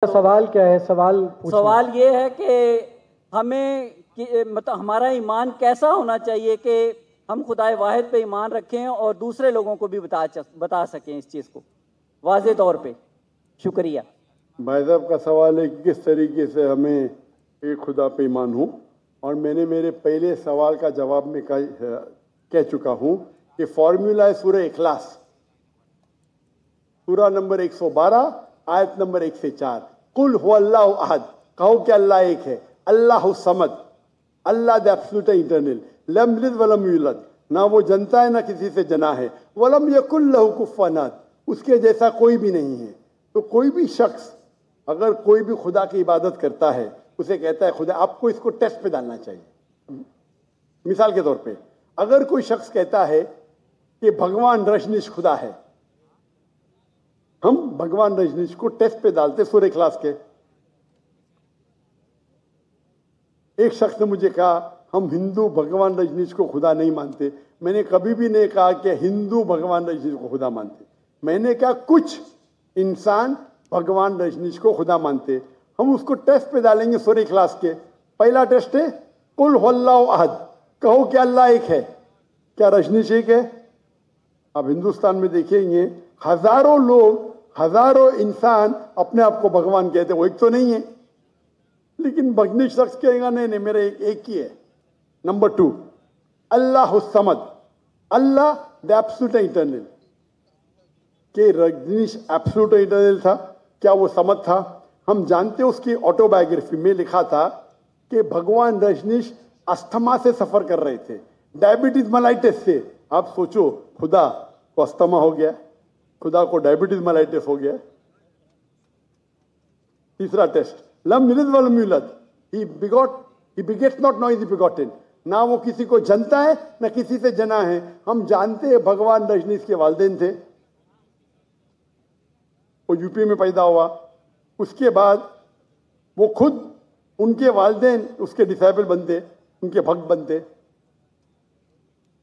सवाल क्या है? सवाल ये है कि हमें मतलब हमारा ईमान कैसा होना चाहिए कि हम खुदाए वाहिद पे ईमान रखें और दूसरे लोगों को भी बता सकें इस चीज़ को वाज़े तौर पे। शुक्रिया। भाई साहब का सवाल है कि किस तरीके से हमें एक खुदा पे ईमान हो, और मैंने मेरे पहले सवाल का जवाब में कह चुका हूँ कि फॉर्मूला है सूरह इखलास, सूरा नंबर 112 आयत नंबर 1 से 4। कुल हु अल्लाहु अहद, कहो कि अल्लाह एक है, अल्लाहु समद, अल्लाह द एब्सोल्यूट इंटरनल, लम यलिद वलम यूलद, ना वो जनता है ना किसी से जना है, वलम यकुल लहु कुफुवन अहद, उसके जैसा कोई भी नहीं है। तो कोई भी शख्स अगर कोई भी खुदा की इबादत करता है, उसे कहता है खुदा, आपको इसको टेस्ट पे डालना चाहिए। मिसाल के तौर पे अगर कोई शख्स कहता है कि भगवान रजनीश खुदा है, हम भगवान रजनीश को टेस्ट पे डालते सूरह इखलास के। एक शख्स ने मुझे कहा हम हिंदू भगवान रजनीश को खुदा नहीं मानते। मैंने कभी भी नहीं कहा कि हिंदू भगवान रजनीश को खुदा मानते। मैंने कहा कुछ इंसान भगवान रजनीश को खुदा मानते, हम उसको टेस्ट पे डालेंगे सूरह इखलास के। पहला टेस्ट है कुल हु अल्लाहु अहद, कहो कि अल्लाह एक है, क्या रजनीश एक है? अब हिंदुस्तान में देखेंगे हजारों लोग, हजारों इंसान अपने आप को भगवान कहते, वो एक तो नहीं है, लेकिन रजनीश शख्स कहेगा नहीं नहीं मेरे एक ही है। Number 2 Allah Samad, Allah the absolute eternal. कि रजनीश एब्सोल्यूट इटर्नल था, क्या वो समद था? हम जानते हैं उसकी ऑटोबायोग्राफी में लिखा था कि भगवान रजनीश अस्थमा से सफर कर रहे थे, डायबिटीज मेलाइटिस से। आप सोचो, खुदा को अस्थमा हो गया, खुदा को डायबिटीज मेलाइटिस हो गया। तीसरा टेस्ट लम यलिद वलम यूलद, he begets not, nor is begotten, ना वो किसी को जनता है ना किसी से जना है। हम जानते हैं भगवान रजनीश के वालिदैन थे, वो यूपी में पैदा हुआ। उसके बाद वो खुद, उनके वालिदैन उसके डिसेबल बनते, उनके भक्त बनते।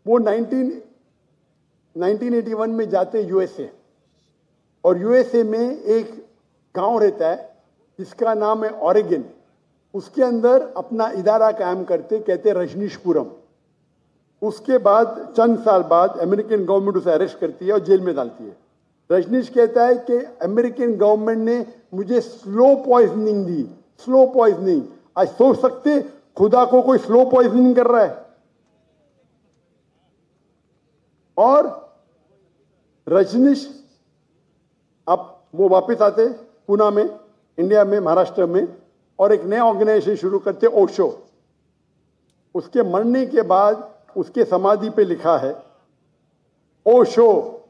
वो 1981 में जाते यूएसए, और यूएसए में एक गांव रहता है जिसका नाम है ऑरेगन। उसके अंदर अपना इदारा कायम करते, कहते रजनीशपुरम। उसके बाद चंद साल बाद अमेरिकन गवर्नमेंट उसे अरेस्ट करती है और जेल में डालती है। रजनीश कहता है कि अमेरिकन गवर्नमेंट ने मुझे स्लो पॉइजनिंग दी, स्लो पॉइजनिंग। आज सोच सकते खुदा को कोई स्लो पॉइजनिंग कर रहा है? और रजनीश अब वो वापस आते पुणे में, इंडिया में, महाराष्ट्र में, और एक नया ऑर्गेनाइजेशन शुरू करते ओशो। उसके मरने के बाद उसके समाधि पे लिखा है Osho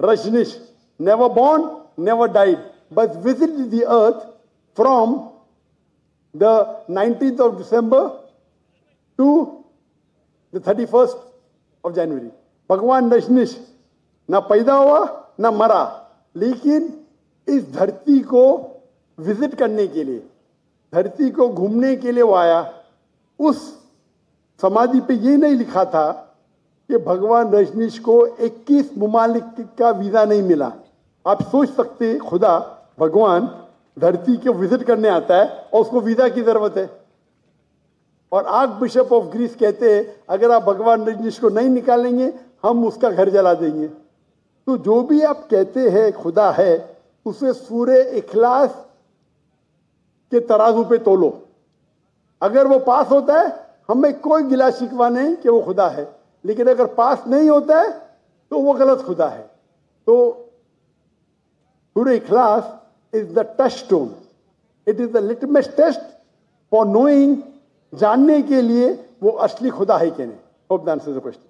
Rajneesh never born, never died, but visited the earth from the 19th of December to the 31st of January. भगवान रजनीश ना पैदा हुआ ना मरा, लेकिन इस धरती को विजिट करने के लिए, धरती को घूमने के लिए वो आया। उस समाधि पे ये नहीं लिखा था कि भगवान रजनीश को 21 मुमालिक का वीजा नहीं मिला। आप सोच सकते खुदा, भगवान धरती को विजिट करने आता है और उसको वीजा की जरूरत है। और आर्क बिशप ऑफ ग्रीस कहते हैं अगर आप भगवान रजनीश को नहीं निकालेंगे हम उसका घर जला देंगे। तो जो भी आप कहते हैं खुदा है, उसे सूरह इखलास के तराजू पे तोलो। अगर वो पास होता है हमें कोई गिला शिकवा नहीं कि वो खुदा है, लेकिन अगर पास नहीं होता है तो वो गलत खुदा है। तो सूरह इखलास is the touchstone, it is the litmus test for knowing, जानने के लिए वो असली खुदा है कि नहीं। Hope that answers the question.